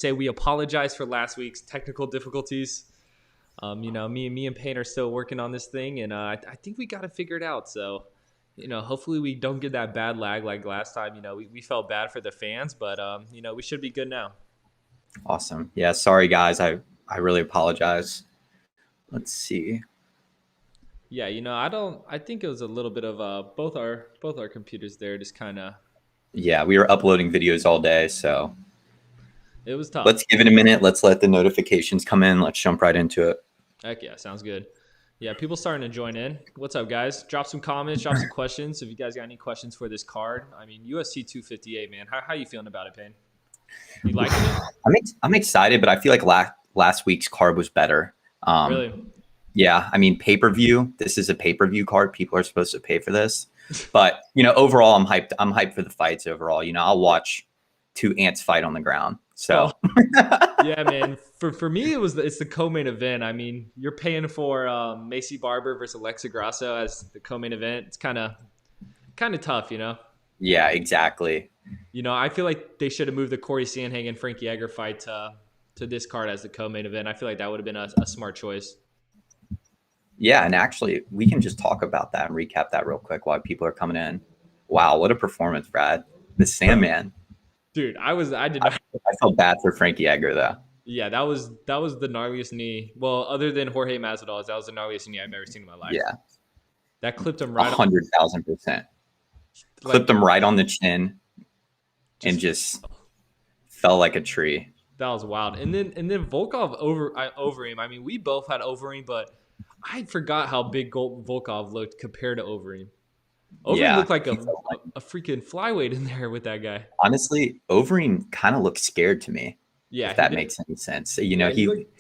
say we apologize for last week's technical difficulties. Me and Payne are still working on this thing, and I think we got to figure it out. So, hopefully we don't get that bad lag like last time. We felt bad for the fans, but we should be good now. Awesome. Yeah, sorry guys. I really apologize. Let's see. Yeah, I think it was a little bit of both our computers there just kind of. Yeah, we were uploading videos all day, so it was tough. Let's give it a minute. Let's let the notifications come in. Let's jump right into it. Heck yeah, sounds good. Yeah, people starting to join in. What's up, guys? Drop some comments, drop some questions. If you guys got any questions for this card, I mean, UFC 258, man. How you feeling about it, Payne? You liking it? I'm excited, but I feel like last week's card was better. Really? Yeah, I mean, pay-per-view. This is a pay-per-view card. People are supposed to pay for this. But, overall, I'm hyped. I'm hyped for the fights overall. I'll watch two ants fight on the ground. So, yeah, man. For me, it's the co-main event. I mean, you're paying for Macy Barber versus Alexa Grasso as the co-main event. It's kind of tough, Yeah, exactly. I feel like they should have moved the Corey Sandhagen and Frankie Edgar fight to this card as the co-main event. I feel like that would have been a smart choice. Yeah, and actually, we can just talk about that and recap that real quick while people are coming in. Wow, what a performance, Brad. The Sandman. Dude, I felt bad for Frankie Edgar though. Yeah, that was the gnarliest knee. Well, other than Jorge Masvidal's, that was the gnarliest knee I've ever seen in my life. Yeah, that clipped him right 100,000%. Clipped him right on the chin, and just fell like a tree. That was wild. And then Volkov over him. I mean, we both had Overeem, but I forgot how big Volkov looked compared to Overeem. Overeem looked like a freaking flyweight in there with that guy. Honestly, Overeem kind of looked scared to me. Yeah, if that makes any sense. He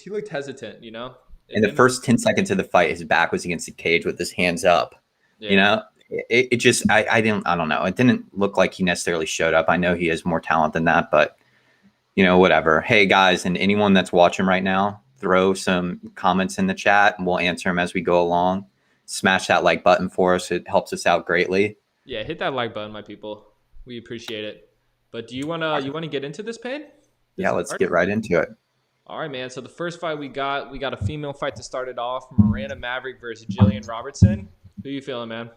looked hesitant. In the first 10 seconds of the fight, his back was against the cage with his hands up. Yeah. It just I don't know. It didn't look like he necessarily showed up. I know he has more talent than that, but whatever. Hey guys, and anyone that's watching right now, throw some comments in the chat and we'll answer them as we go along. Smash that like button for us. It helps us out greatly. Yeah, hit that like button, my people. We appreciate it. But do you wanna get into this, Payne? Yeah, let's get right into it. All right, man. So the first fight we got a female fight to start it off. Miranda Maverick versus Gillian Robertson. Who you feeling, man?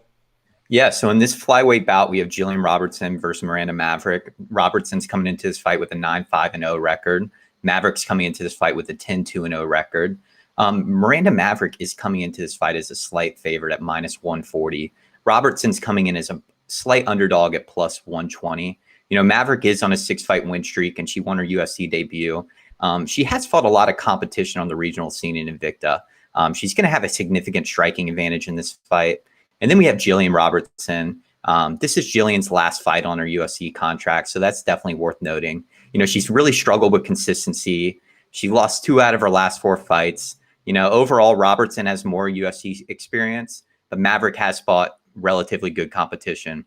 Yeah, so in this flyweight bout, we have Gillian Robertson versus Miranda Maverick. Robertson's coming into this fight with a 9-5-0 record. Maverick's coming into this fight with a 10-2-0 record. Miranda Maverick is coming into this fight as a slight favorite at -140. Robertson's coming in as a slight underdog at +120. Maverick is on a 6-fight win streak, and she won her UFC debut. She has fought a lot of competition on the regional scene in Invicta. She's going to have a significant striking advantage in this fight. And then we have Gillian Robertson. This is Gillian's last fight on her UFC contract, so that's definitely worth noting. She's really struggled with consistency. She lost 2 out of her last 4 fights. Overall, Robertson has more UFC experience, but Maverick has fought relatively good competition.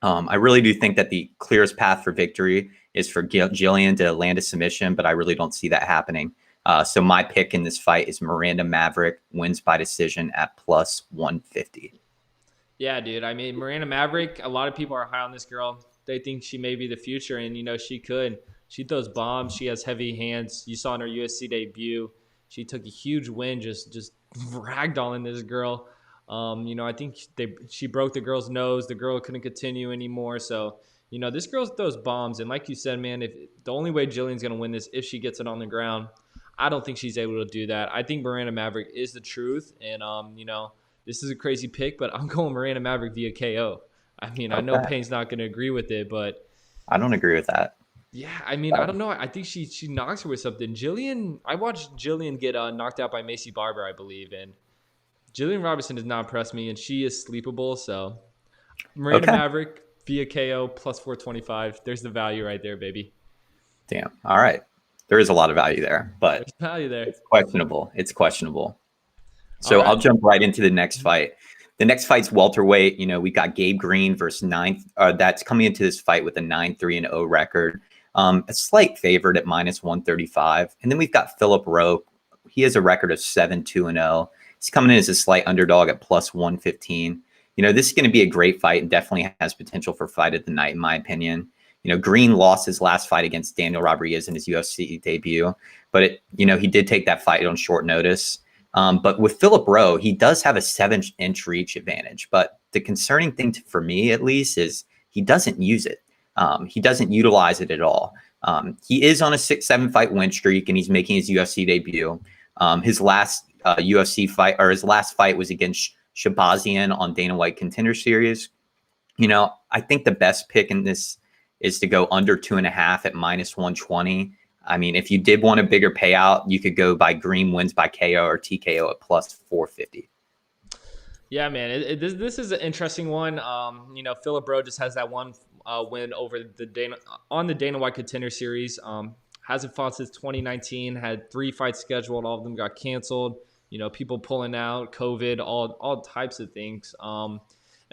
I really do think that the clearest path for victory is for Gillian to land a submission, but I really don't see that happening. So my pick in this fight is Miranda Maverick wins by decision at +150. Yeah, dude. I mean, Miranda Maverick, a lot of people are high on this girl. They think she may be the future, and, she could. She throws bombs. She has heavy hands. You saw in her UFC debut, she took a huge win, just ragdolling this girl. I think she broke the girl's nose. The girl couldn't continue anymore. So, this girl throws bombs. And like you said, man, if the only way Jillian's going to win this, if she gets it on the ground, I don't think she's able to do that. I think Miranda Maverick is the truth. And, this is a crazy pick, but I'm going Miranda Maverick via KO. I mean, I know Payne's not going to agree with it, but I don't agree with that. Yeah, I mean, I don't know. I think she knocks her with something. I watched Gillian get knocked out by Macy Barber, I believe, and Gillian Robertson does not impress me, and she is sleepable. So Miranda Maverick via KO +425. There's the value right there, baby. Damn. All right. There is a lot of value there, but there's value there. It's questionable. So right. I'll jump right into the next fight. The next fight's welterweight. We got Gabe Green versus that's coming into this fight with a 9-3-0 record. A slight favorite at -135. And then we've got Phillip Rowe. He has a record of 7-2-0. He's coming in as a slight underdog at +115. This is going to be a great fight and definitely has potential for fight of the night, in my opinion. Green lost his last fight against Daniel Rodriguez in his UFC debut, but he did take that fight on short notice. But with Phillip Rowe, he does have a 7-inch reach advantage. But the concerning thing for me, at least, is he doesn't use it. He doesn't utilize it at all. He is on a 6-7 fight win streak, and he's making his UFC debut. His last UFC fight, or his last fight, was against Shabazian on Dana White Contender Series. I think the best pick in this is to go under 2.5 at -120. I mean, if you did want a bigger payout, you could go by Green wins by KO or TKO at +450. Yeah, man, this is an interesting one. Phillip Rowe just has that one win over the Dana White Contender Series. Hasn't fought since 2019. Had 3 fights scheduled. All of them got canceled. People pulling out, COVID, all types of things. And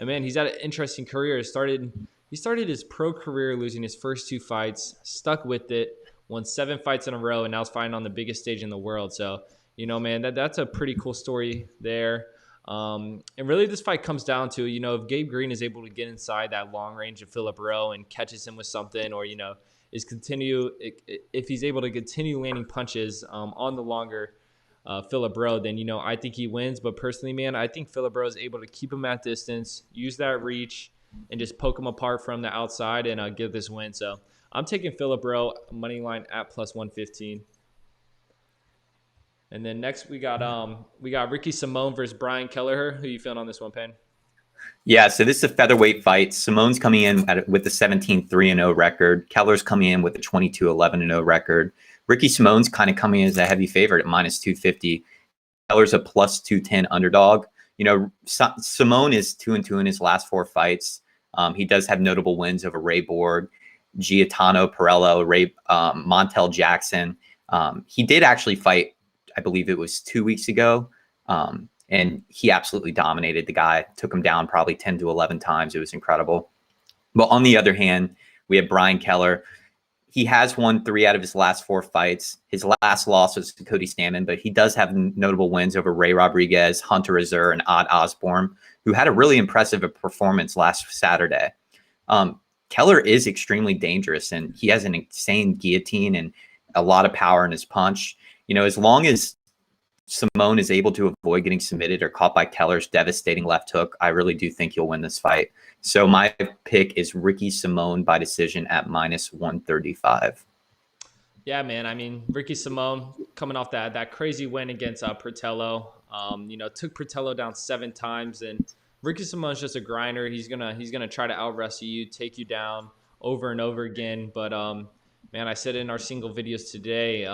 man, he's had an interesting career. He started his pro career losing his first 2 fights, stuck with it, won 7 fights in a row, and now is fighting on the biggest stage in the world. So, man, that's a pretty cool story there. And really this fight comes down to, if Gabe Green is able to get inside that long range of Phillip Rowe and catches him with something, or, if he's able to continue landing punches on the longer Phillip Rowe, then, I think he wins. But personally, man, I think Phillip Rowe is able to keep him at distance, use that reach, and just poke him apart from the outside and get this win. So I'm taking Phillip Rowe money line at +115. And then next we got Ricky Simón versus Brian Kelleher. Who you feeling on this one, Payne? Yeah, so this is a featherweight fight. Simone's coming in with a 17-3-0 record. Keller's coming in with a 22-11-0 record. Ricky Simone's kind of coming in as a heavy favorite at -250. Keller's a +210 underdog. Simone is 2-2 in his last 4 fights. He does have notable wins over Ray Borg, Gaetano Perello, Montel Jackson. He did actually fight, I believe it was 2 weeks ago, and he absolutely dominated the guy, took him down probably 10 to 11 times. It was incredible. But on the other hand, we have Brian Kelleher. He has won 3 out of his last 4 fights. His last loss was to Cody Stamann, but he does have notable wins over Ray Rodriguez, Hunter Azur, and Odd Osborne, who had a really impressive performance last Saturday. Kelleher is extremely dangerous, and he has an insane guillotine and a lot of power in his punch. As long as Simone is able to avoid getting submitted or caught by Keller's devastating left hook, I really do think he'll win this fight. So my pick is Ricky Simón by decision at -135. Yeah, man. I mean, Ricky Simón coming off that crazy win against Potolo. Took Potolo down 7 times, and Ricky Simón's just a grinder. He's gonna try to out wrestle you, take you down over and over again. But man, I said in our single videos today,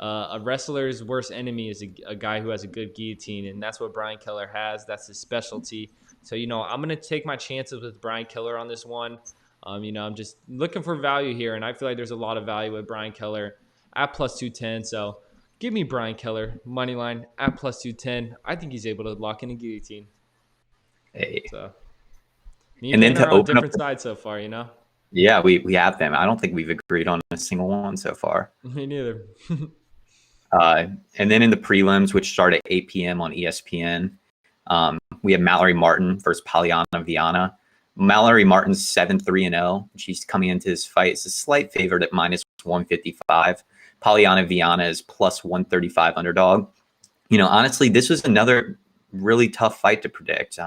a wrestler's worst enemy is a guy who has a good guillotine, and that's what Brian Kelleher has. That's his specialty. So, I'm going to take my chances with Brian Kelleher on this one. I'm just looking for value here, and I feel like there's a lot of value with Brian Kelleher at +210. So give me Brian Kelleher, money line at +210. I think he's able to lock in a guillotine. Hey. So, and then to open different sides so far, Yeah, we have them. I don't think we've agreed on a single one so far. Me neither. And then in the prelims, which start at 8 p.m. on ESPN, we have Mallory Martin versus Pollyanna Viana. Mallory Martin's 7-3-0. She's coming into this fight. It's a slight favorite at -155. Pollyanna Viana is +135 underdog. Honestly, this was another really tough fight to predict.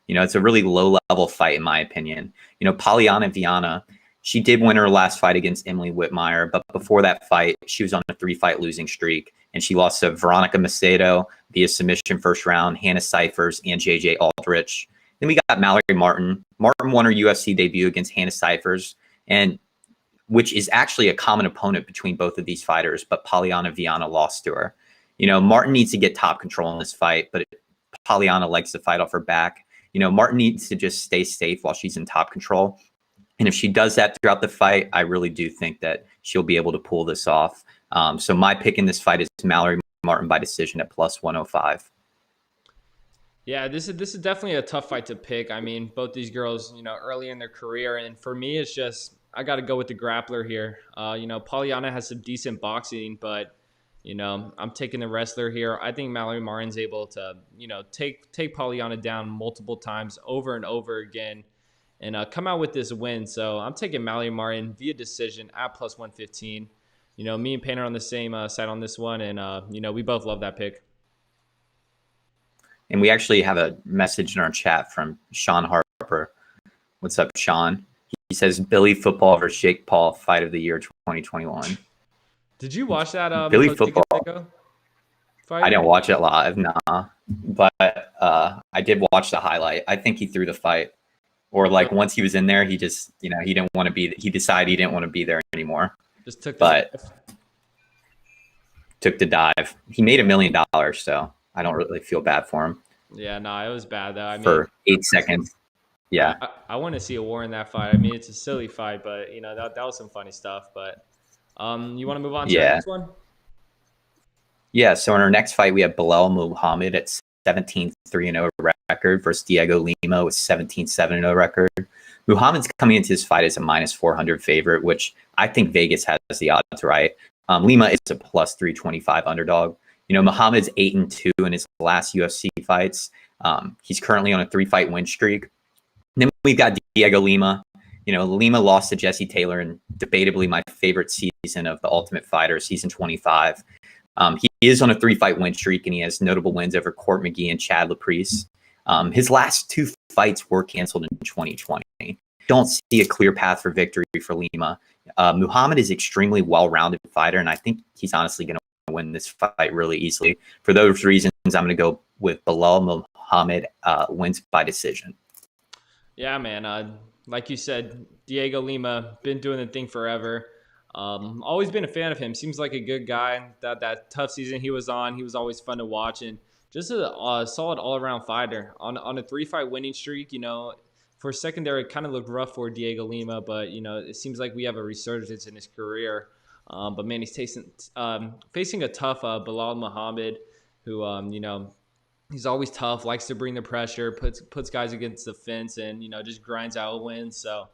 It's a really low-level fight, in my opinion. Pollyanna Viana, she did win her last fight against Emily Whitmire, but before that fight, she was on a 3-fight losing streak, and she lost to Veronica Macedo via submission first round, Hannah Cyphers, and JJ Aldrich. Then we got Mallory Martin. Martin won her UFC debut against Hannah Cyphers, and which is actually a common opponent between both of these fighters, but Pollyanna Viana lost to her. Martin needs to get top control in this fight, but Pollyanna likes to fight off her back. Martin needs to just stay safe while she's in top control. And if she does that throughout the fight, I really do think that she'll be able to pull this off. So my pick in this fight is Mallory Martin by decision at +105. Yeah, this is definitely a tough fight to pick. I mean, both these girls, early in their career, and for me, it's just I got to go with the grappler here. Pollyanna has some decent boxing, but I'm taking the wrestler here. I think Mallory Martin's able to, take Pollyanna down multiple times over and over again. and come out with this win. So I'm taking Mallory Martin via decision at plus 115. Me and Payne are on the same side on this one, and we both love that pick. And we actually have a message in our chat from Sean Harper. What's up, Sean? He says Billy Football versus Jake Paul, fight of the year 2021. Did you watch that Billy Football fight? I didn't watch it live, nah. But I did watch the highlight. I think he threw the fight. Or like once he was in there, he just, he didn't want to be, he decided he didn't want to be there anymore. Just took the dive. He made $1 million, so I don't really feel bad for him. Yeah, no, it was bad though. For 8 seconds. Yeah. I want to see a war in that fight. I mean, it's a silly fight, but that was some funny stuff. But you want to move on to the next one? Yeah. So in our next fight, we have Belal Muhammad at 17-3-0 record versus Diego Lima with 17-7-0 record. Muhammad's coming into this fight as a minus 400 favorite, which I think Vegas has the odds right. Lima is a plus 325 underdog. Muhammad's 8-2 in his last UFC fights. He's currently on a 3-fight win streak. And then we've got Diego Lima. Lima lost to Jesse Taylor in debatably my favorite season of The Ultimate Fighter, season 25. He is on a 3-fight win streak, and he has notable wins over Court McGee and Chad LaPrice. His last 2 fights were canceled in 2020. Don't see a clear path for victory for Lima. Muhammad is extremely well-rounded fighter, and I think he's honestly going to win this fight really easily. For those reasons, I'm going to go with Belal Muhammad wins by decision. Yeah, man. Like you said, Diego Lima, been doing the thing forever. Always been a fan of him. Seems like a good guy. That tough season he was on, he was always fun to watch, and just a solid all-around fighter. On a 3-fight winning streak, for a second there, it kind of looked rough for Diego Lima, but, it seems like we have a resurgence in his career. But, man, he's facing a tough Belal Muhammad who, he's always tough, likes to bring the pressure, puts guys against the fence, and, just grinds out wins. So,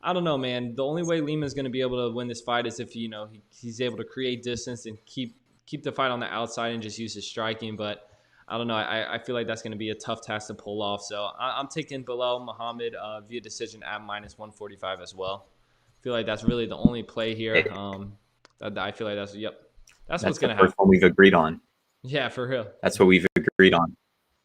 I don't know, man. The only way Lima's going to be able to win this fight is if, he's able to create distance and keep the fight on the outside and just use his striking. But I don't know. I feel like that's going to be a tough task to pull off. So I'm taking Belal Muhammad via decision at minus 145 as well. I feel like that's really the only play here. I feel like that's what's going to happen. First one we've agreed on. Yeah, for real. That's what we've agreed on.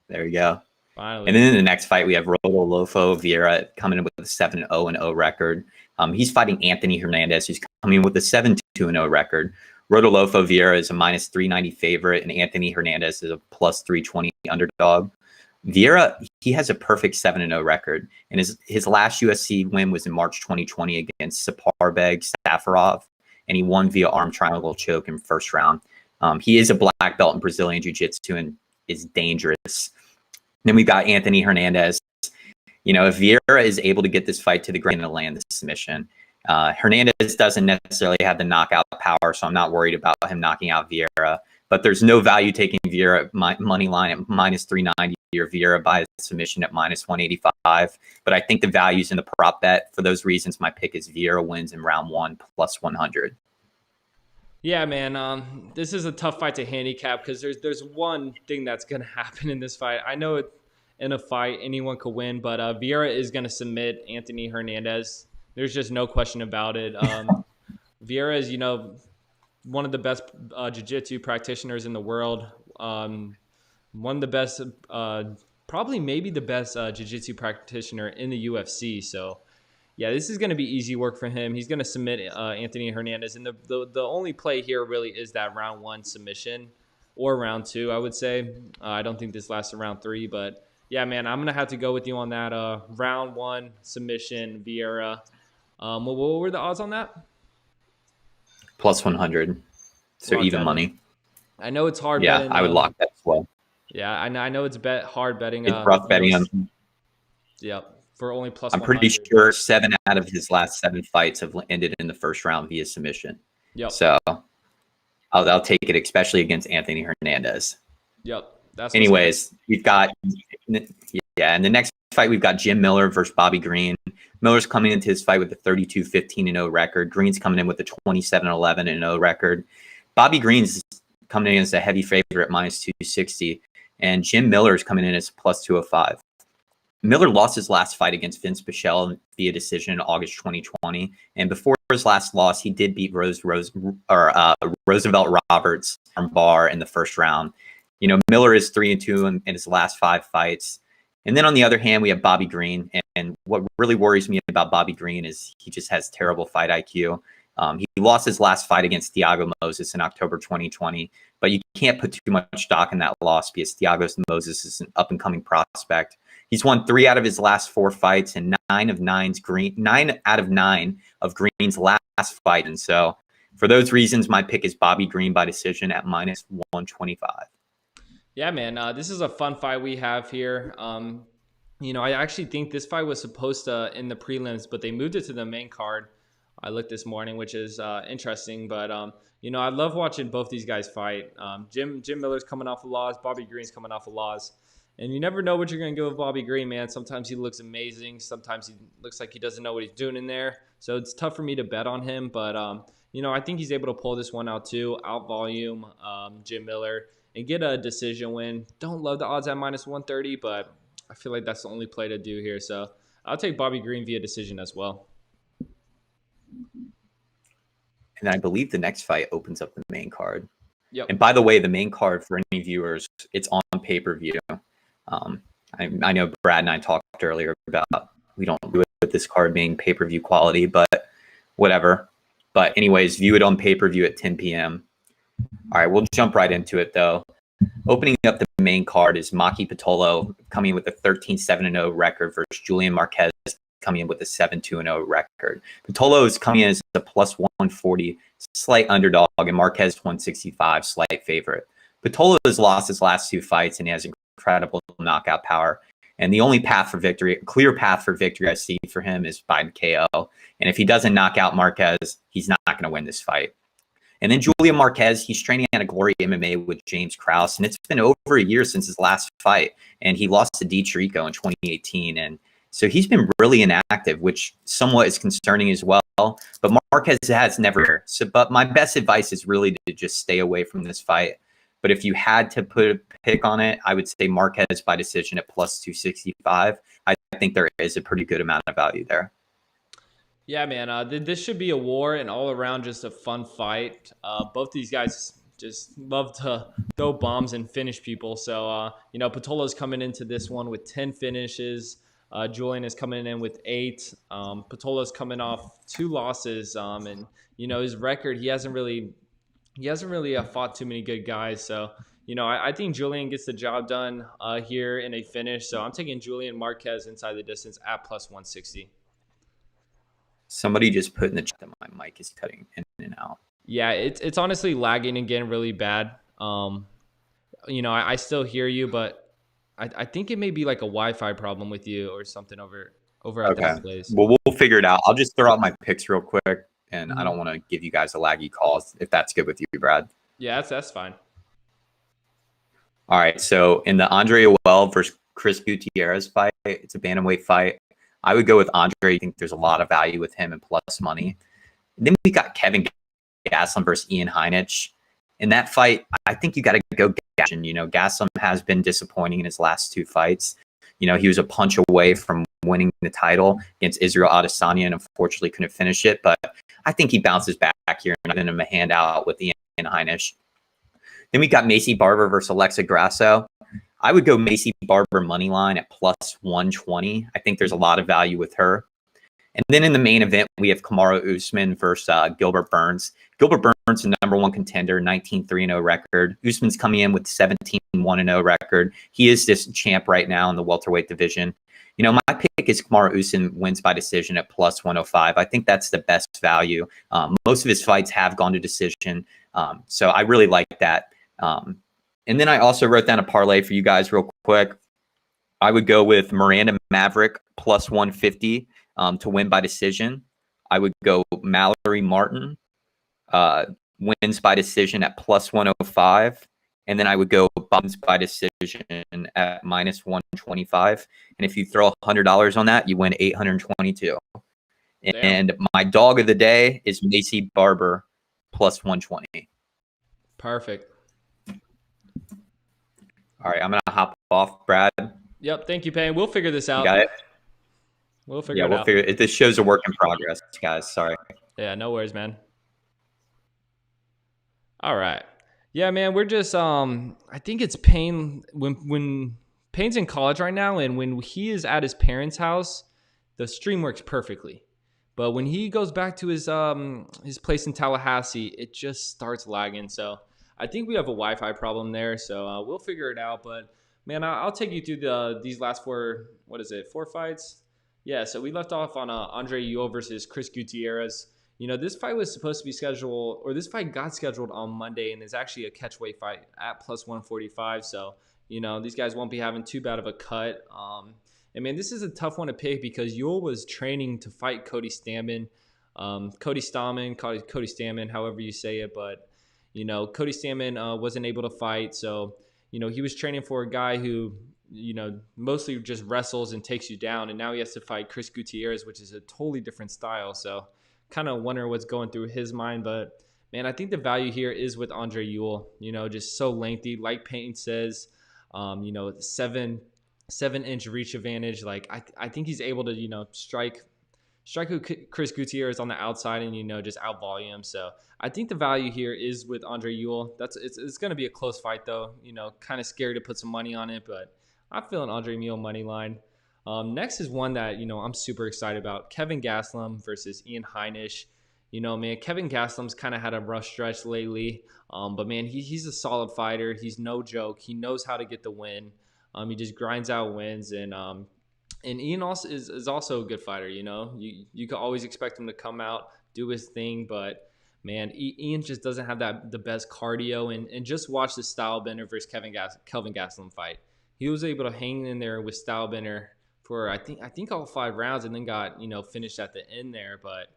There we go. Finally. And then in the next fight, we have Rodolfo Vieira coming in with a 7-0-0 record. He's fighting Anthony Hernandez, who's coming in with a 7-2-0 record. Rodolfo Vieira is a minus 390 favorite, and Anthony Hernandez is a plus 320 underdog. Vieira, he has a perfect 7-0 record, and his last UFC win was in March 2020 against Saparbeg Safarov, and he won via arm triangle choke in first round. He is a black belt in Brazilian Jiu-Jitsu and is dangerous. Then we got Anthony Hernandez. If Vieira is able to get this fight to the ground and land the submission, Hernandez doesn't necessarily have the knockout power, so I'm not worried about him knocking out Vieira. But there's no value taking Vieira money line at minus 390 or Vieira by submission at minus 185. But I think the value's in the prop bet. For those reasons, my pick is Vieira wins in round 1 plus 100. Yeah, man. This is a tough fight to handicap because there's one thing that's going to happen in this fight. I know in a fight anyone could win, but Vieira is going to submit Anthony Hernandez. There's just no question about it. Vieira is, one of the best jiu-jitsu practitioners in the world. One of the best, probably maybe the best jiu-jitsu practitioner in the UFC. So, yeah, this is going to be easy work for him. He's going to submit Anthony Hernandez. And the only play here really is that round 1 submission or round 2, I would say. I don't think this lasts to round 3. But, yeah, man, I'm going to have to go with you on that round 1 submission, Vieira. What were the odds on that? Plus 100. So lock even money. I know it's hard. Yeah, betting, I would lock that as well. Yeah, I know it's hard betting. It's rough betting him. Yep, for only plus. I'm pretty sure 7 out of his last 7 fights have ended in the first round via submission. Yep. So I'll take it, especially against Anthony Hernandez. Yep. Anyways, we've got in the next fight we've got Jim Miller versus Bobby Green. Miller's coming into his fight with a 32-15-0 record. Green's coming in with a 27-11-0 record. Bobby Green's coming in as a heavy favorite at minus 260, and Jim Miller's coming in as plus 205. Miller lost his last fight against Vince Pichel via decision in August 2020. And before his last loss, he did beat Roosevelt Roberts from Bar in the first round. You know, Miller is 3-2 in his last 5 fights. And then on the other hand, we have Bobby Green. And what really worries me about Bobby Green is he just has terrible fight IQ. He lost his last fight against Thiago Moses in October 2020, but you can't put too much stock in that loss because Thiago Moses is an up-and-coming prospect. He's won 3 out of his last 4 fights and 9 out of 9 of Green's last fight. And so for those reasons, my pick is Bobby Green by decision at -125. Yeah, man, this is a fun fight we have here. You know, I actually think this fight was supposed to in the prelims, but they moved it to the main card. I looked this morning, which is interesting. But, you know, I love watching both these guys fight. Jim Miller's coming off a loss. Bobby Green's coming off a loss. And you never know what you're going to get with Bobby Green, man. Sometimes he looks amazing. Sometimes he looks like he doesn't know what he's doing in there. So it's tough for me to bet on him. But, you know, I think he's able to pull this one out too. Out volume Jim Miller and get a decision win. Don't love the odds at -130, but I feel like that's the only play to do here. So I'll take Bobby Green via decision as well. And I believe the next fight opens up the main card. Yep. And by the way, the main card for any viewers, it's on pay-per-view. I know Brad and I talked earlier about we don't do it with this card being pay-per-view quality, but whatever. But anyways, view it on pay-per-view at 10 p.m. All right, we'll jump right into it, though. Opening up the main card is Maki Potolo coming in with a 13-7-0 record versus Julian Marquez coming in with a 7-2-0 record. Potolo is coming in as a +140 slight underdog, and Marquez 165 slight favorite. Potolo has lost his last 2 fights, and he has incredible knockout power. And the only path for victory, clear path for victory I see for him is by KO. And if he doesn't knock out Marquez, he's not going to win this fight. And then Julian Marquez, he's training at a Glory MMA with James Krause, and it's been over a year since his last fight, and he lost to Dietrico in 2018. And so he's been really inactive, which somewhat is concerning as well. But Marquez has never. But my best advice is really to just stay away from this fight. But if you had to put a pick on it, I would say Marquez by decision at +265. I think there is a pretty good amount of value there. Yeah, man. This should be a war and all around just a fun fight. Both these guys just love to throw bombs and finish people. So, you know, Potolo's coming into this one with 10 finishes. Julian is coming in with 8. Potolo's coming off 2 losses. And, you know, his record, he hasn't really fought too many good guys. So, you know, I think Julian gets the job done here in a finish. So I'm taking Julian Marquez inside the distance at +160. Somebody just put in the chat that my mic is cutting in and out. Yeah, it's honestly lagging again really bad. You know, I still hear you, but I think it may be like a Wi-Fi problem with you or something over at that place. Well, we'll figure it out. I'll just throw out my picks real quick, and I don't want to give you guys a laggy call if that's good with you, Brad. Yeah, that's fine. All right, so in the Andre Ewell versus Chris Gutierrez fight, it's a bantamweight fight. I would go with Andre. I think there's a lot of value with him and plus money. And then we got Kevin Gastelum versus Ian Heinisch. In that fight, I think you got to go Gastelum. You know, Gastelum has been disappointing in his last 2 fights. You know, he was a punch away from winning the title against Israel Adesanya and unfortunately couldn't finish it. But I think he bounces back here and I'm giving him a handout with Ian Heinisch. Then we got Macy Barber versus Alexa Grasso. I would go Macy Barber money line at +120. I think there's a lot of value with her. And then in the main event, we have Kamaru Usman versus Gilbert Burns. Gilbert Burns is the #1 contender, 19-3-0 record. Usman's coming in with 17-1-0 record. He is this champ right now in the welterweight division. You know, my pick is Kamaru Usman wins by decision at +105. I think that's the best value. Most of his fights have gone to decision. So I really like that. And then I also wrote down a parlay for you guys real quick. I would go with Miranda Maverick +150 to win by decision. I would go Mallory Martin wins by decision at +105. And then I would go Bums by decision at -125. And if you throw $100 on that, you win $822. Damn. And my dog of the day is Macy Barber +120. Perfect. All right, I'm going to hop off, Brad. Yep. Thank you, Payne. We'll figure this You got out. it? We'll figure Yeah, it we'll out. figure it. This show's a work in progress, guys. Sorry. Yeah, no worries, man. All right. Yeah, man, we're just I think it's Payne when Payne's in college right now and when he is at his parents' house, the stream works perfectly. But when he goes back to his place in Tallahassee, it just starts lagging. So I think we have a Wi-Fi problem there. So we'll figure it out. But man, I'll take you through these last four. What is it? 4 fights? Yeah. So we left off on Andre Ewell versus Chris Gutierrez. This fight was supposed to be scheduled, or this fight got scheduled on Monday, and is actually a catchweight fight at plus 145. So these guys won't be having too bad of a cut. And man, this is a tough one to pick because Ewell was training to fight Cody Stamann, Cody Stamann, however you say it. But Cody Stamann wasn't able to fight, so he was training for a guy who mostly just wrestles and takes you down, and now he has to fight Chris Gutierrez, which is a totally different style. So kind of wonder what's going through his mind, but man, I think the value here is with Andre Ewell. Just so lengthy, like Payne says. 7-inch reach advantage. Like I think he's able to strike Chris Gutierrez on the outside and just out volume. So I think the value here is with Andre Ewell. It's going to be a close fight though. Kind of scary to put some money on it, but I'm feeling Andre Ewell money line. Next is one that I'm super excited about: Kevin Gastelum versus Ian Heinisch. Man, Kevin Gastelum's kind of had a rough stretch lately, but man, he's a solid fighter. He's no joke. He knows how to get the win. He just grinds out wins, and Ian also is also a good fighter. You can always expect him to come out, do his thing, but man, Ian just doesn't have the best cardio. And just watch the Stylebender versus Kelvin Gastelum fight. He was able to hang in there with Stylebender for I think all 5 rounds, and then got finished at the end there. But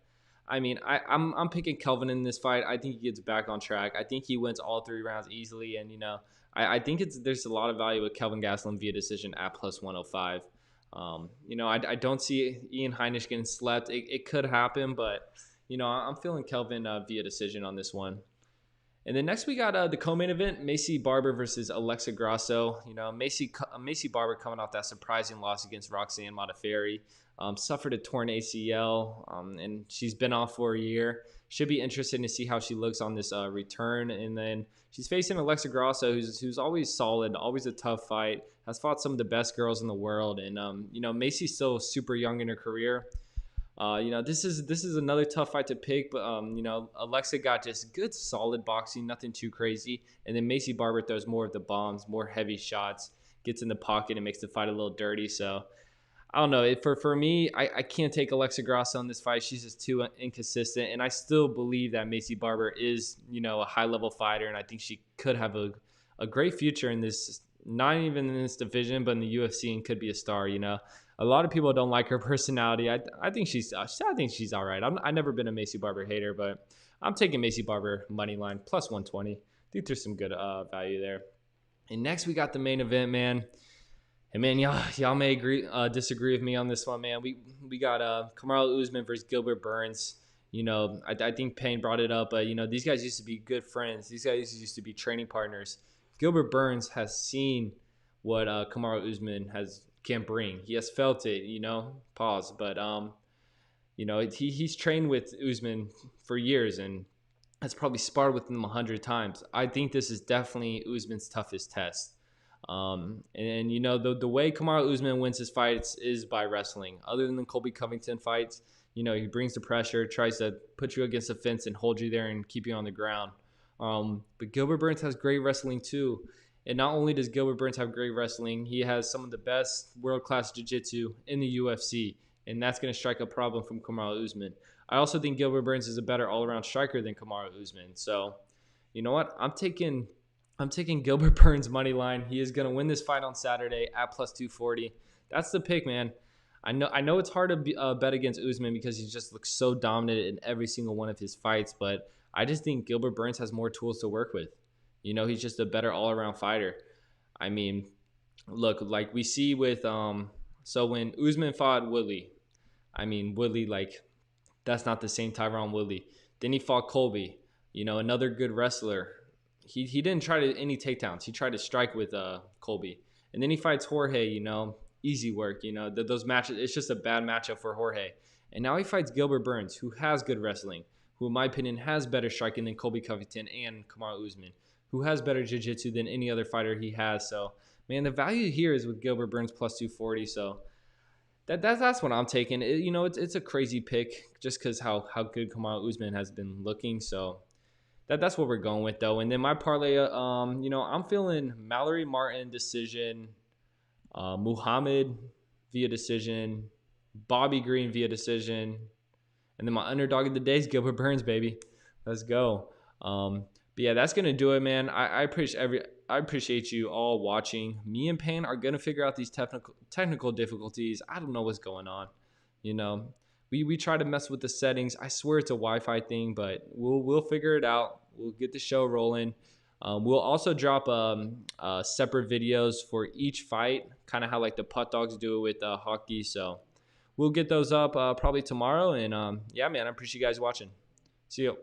I mean, I'm picking Kelvin in this fight. I think he gets back on track. I think he wins all 3 rounds easily, and I think there's a lot of value with Kelvin Gastelum via decision at plus 105. I don't see Ian Heinisch getting slept. It could happen, but I'm feeling Kelvin via decision on this one. And then next we got the co-main event: Macy Barber versus Alexa Grasso. Macy Barber coming off that surprising loss against Roxanne Modafferi. Suffered a torn ACL, and she's been off for a year. Should be interesting to see how she looks on this return. And then she's facing Alexa Grasso, who's always solid, always a tough fight. Has fought some of the best girls in the world, and Macy's still super young in her career. This is another tough fight to pick, but Alexa got just good solid boxing, nothing too crazy, and then Macy Barber throws more of the bombs, more heavy shots, gets in the pocket and makes the fight a little dirty. So I don't know. For me, I can't take Alexa Grasso in this fight. She's just too inconsistent, and I still believe that Macy Barber is a high level fighter, and I think she could have a great future in this, not even in this division, but in the UFC, and could be a star. A lot of people don't like her personality. I think she's all right. I've never been a Macy Barber hater, but I'm taking Macy Barber money line plus 120. I think there's some good value there. And next we got the main event, man. And man, y'all may disagree with me on this one, man. We got Kamaru Usman versus Gilbert Burns. I think Payne brought it up, but these guys used to be good friends. These guys used to be training partners. Gilbert Burns has seen what Kamaru Usman can bring. He has felt it, pause. But he's trained with Usman for years and has probably sparred with him 100 times. I think this is definitely Usman's toughest test. The way Kamaru Usman wins his fights is by wrestling. Other than the Colby Covington fights, he brings the pressure, tries to put you against the fence and hold you there and keep you on the ground. But Gilbert Burns has great wrestling too. And not only does Gilbert Burns have great wrestling, he has some of the best world-class jiu-jitsu in the UFC, and that's going to strike a problem from Kamaru Usman. I also think Gilbert Burns is a better all-around striker than Kamaru Usman. So, you know what? I'm taking Gilbert Burns money line. He is going to win this fight on Saturday at plus 240. That's the pick, man. I know it's hard to bet against Usman because he just looks so dominant in every single one of his fights, but I just think Gilbert Burns has more tools to work with. He's just a better all-around fighter. I mean, look, like we see with so when Usman fought Woodley, like that's not the same Tyron Woodley. Then he fought Colby, another good wrestler. He didn't try any takedowns. He tried to strike with Colby. And then he fights Jorge, easy work. Those matches, it's just a bad matchup for Jorge. And now he fights Gilbert Burns, who has good wrestling, who in my opinion has better striking than Colby Covington and Kamaru Usman, who has better jiu-jitsu than any other fighter he has. So, man, the value here is with Gilbert Burns plus 240. So that's what I'm taking. It's a crazy pick just because how good Kamaru Usman has been looking. So that's what we're going with, though. And then my parlay, I'm feeling Mallory Martin decision, Muhammad via decision, Bobby Green via decision, and then my underdog of the day is Gilbert Burns, baby. Let's go. But yeah, that's gonna do it, man. I appreciate you all watching. Me and Payne are gonna figure out these technical difficulties. I don't know what's going on. We try to mess with the settings. I swear it's a Wi-Fi thing, but we'll figure it out. We'll get the show rolling. We'll also drop separate videos for each fight, kind of how like the putt dogs do it with hockey. So we'll get those up probably tomorrow. And yeah, man, I appreciate you guys watching. See you.